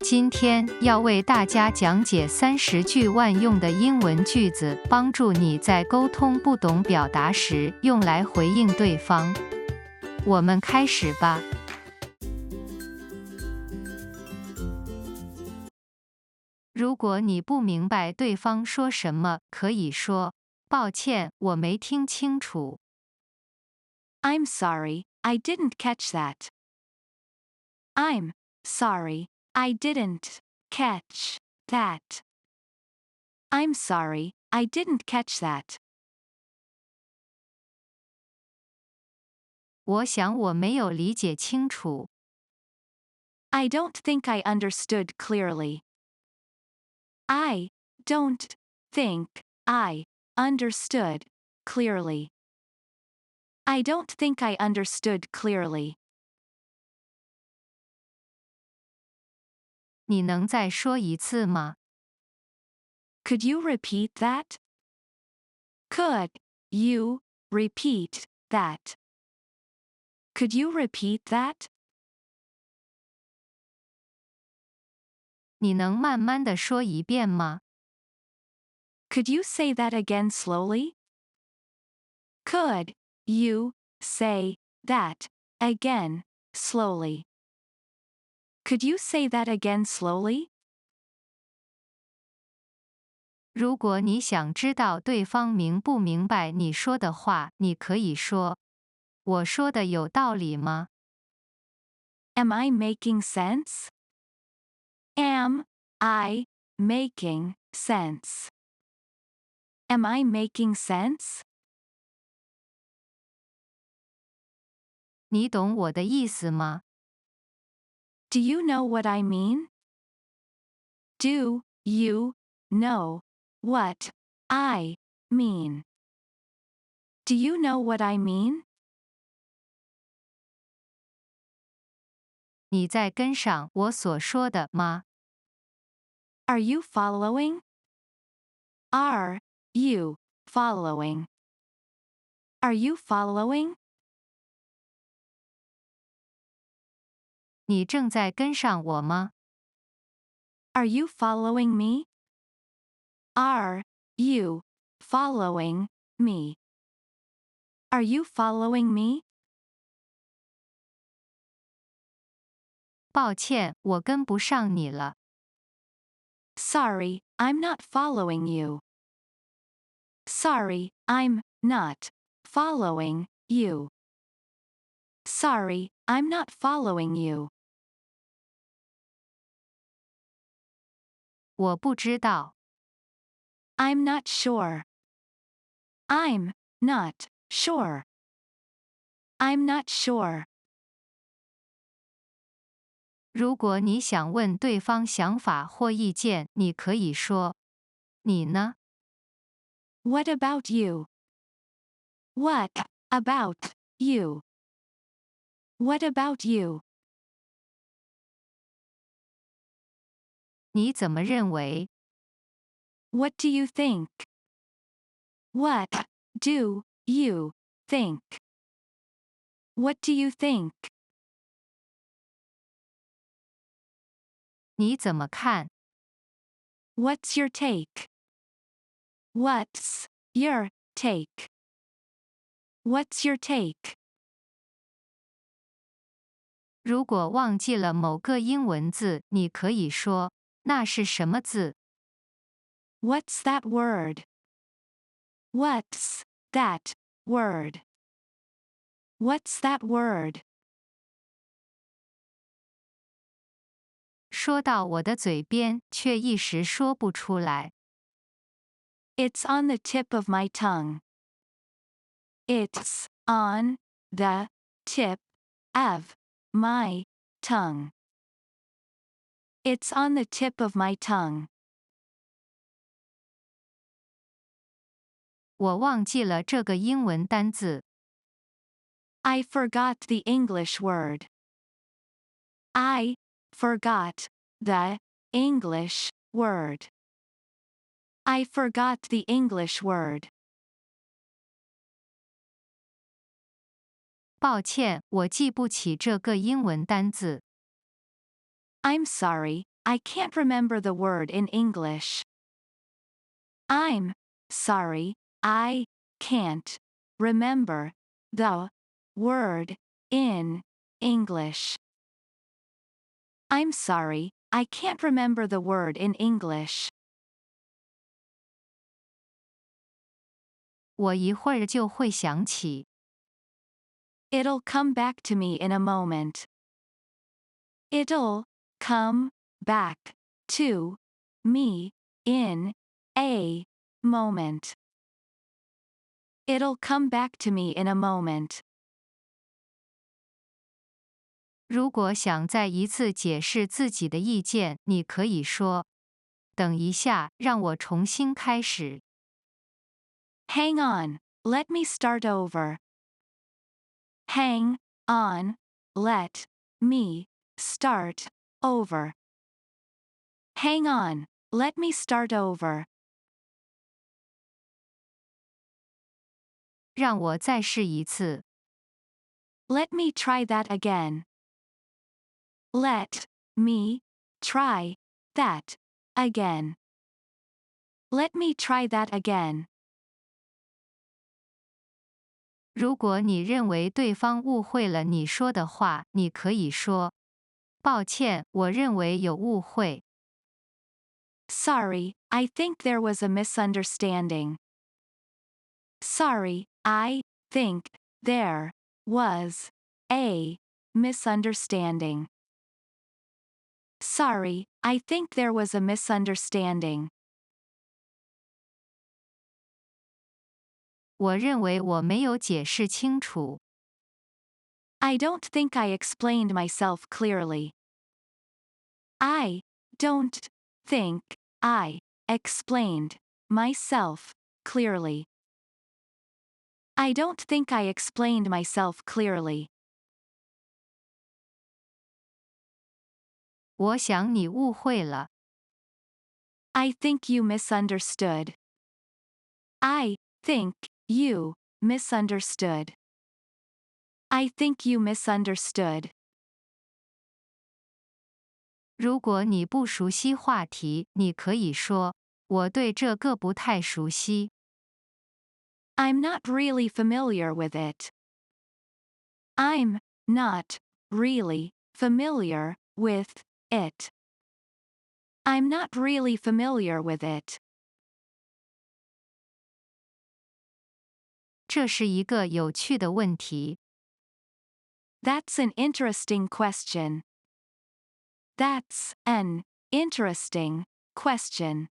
今天要为大家讲解30句万用的英文句子，帮助你在沟通不懂表达时用来回应对方。我们开始吧。如果你不明白对方说什么，可以说：抱歉，我没听清楚。I'm sorry, I didn't catch that. I'm sorry, I didn't catch that. I'm sorry, I didn't catch that. 我想我没有理解清楚。I don't think I understood clearly. I don't think I understood clearly. I don't think I understood clearly. 你能再说一次吗？ Could you repeat that? Could you repeat that? Could you repeat that? 你能慢慢地说一遍吗？ Could you say that again slowly? Could you say that again slowly? Could you say that again slowly? 如果你想知道对方明不明白你说的话，你可以说：我说的有道理吗？ Am I making sense? Am I making sense? Am I making sense? 你懂我的意思吗？ Do you know what I mean? Do you know what I mean? Do you know what I mean? 你在跟上我所说的吗？ Are you following? Are you following? Are you following? 你正在跟上我吗？ Are you following me? Are you following me? Are you following me? 抱歉，我跟不上你了。Sorry, I'm not following you. Sorry, I'm not following you. Sorry, I'm not following you. 我不知道。I'm not sure. I'm not sure. I'm not sure. 如果你想问对方想法或意见，你可以说：你呢？ What about you? What about you? What about you? 你怎么认为？ What do you think? What do you think? What do you think? 你怎么看？ What's your take? What's your take? What's your take? 如果忘记了某个英文字，你可以说：那是什么字？ What's that word? What's that word? What's that word? 说到我的嘴边，却一时说不出来。It's on the tip of my tongue. It's on the tip of my tongue. It's on the tip of my tongue. 我忘记了这个英文单字。I forgot the English word. I forgot the English word. I forgot the English word. 抱歉，我记不起这个英文单字。 I'm sorry, I can't remember the word in English. I'm sorry, I can't remember the word in English. I'm sorry, I can't remember the word in English. 我一会儿就会想起。It'll come back to me in a moment. It'll come back to me in a moment. It'll come back to me in a moment. 如果想再一次解释自己的意见，你可以说：等一下，让我重新开始。Hang on, let me start over. Hang on, let me start over. Hang on, let me start over. 让我再试一次。Let me try that again. Let me try that again. Let me try that again. 如果你认为对方误会了你说的话，你可以说：抱歉，我认为有误会。Sorry, I think there was a misunderstanding. Sorry, I think there was a misunderstanding. Sorry, I think there was a misunderstanding. 我认为我没有解释清楚。I don't think I explained myself clearly. I don't think I explained myself clearly. I don't think I explained myself clearly. 我想你误会了。I think you misunderstood. I think you misunderstood. I think you misunderstood. 如果你不熟悉话题，你可以说：我对这个不太熟悉。I'm not really familiar with it. I'm not really familiar with it. I'm not really familiar with it. 这是一个有趣的问题。That's an interesting question. That's an interesting question.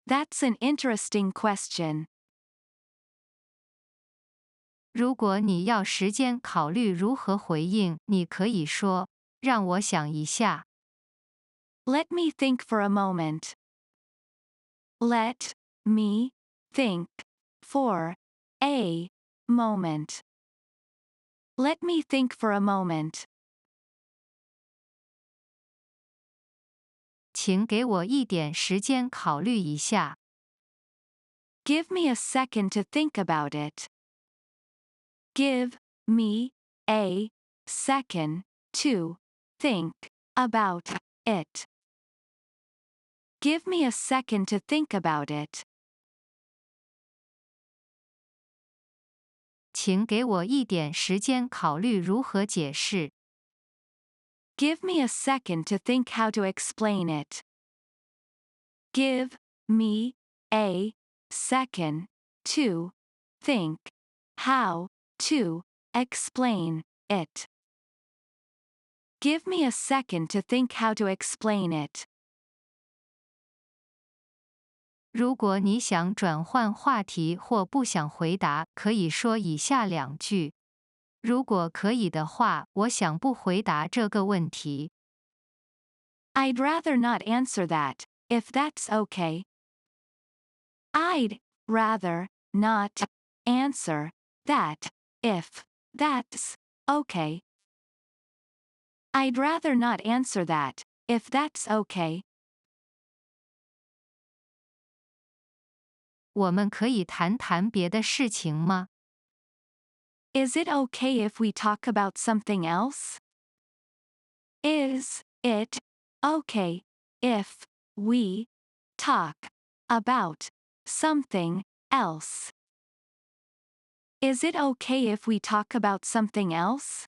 That's an interesting question. 如果你要时间考虑如何回应，你可以说：让我想一下。Let me think for a moment. Let me think for a moment. Let me think for a moment. 请给我一点时间考虑一下。Give me a second to think about it. Give me a second to think about it. Give me a second to think about it. 请给我一点时间考虑如何解释。Give me a second to think how to explain it. Give me a second to think how to explain it. Give me a second to think how to explain it. 如果你想转换话题或不想回答，可以说以下两句。如果可以的话，我想不回答这个问题。I'd rather not answer that, if that's okay. I'd rather not answer that, if that's okay. I'd rather not answer that, if that's okay. 我们可以谈谈别的事情吗？ Is it okay if we talk about something else? Is it okay if we talk about something else? Is it okay if we talk about something else?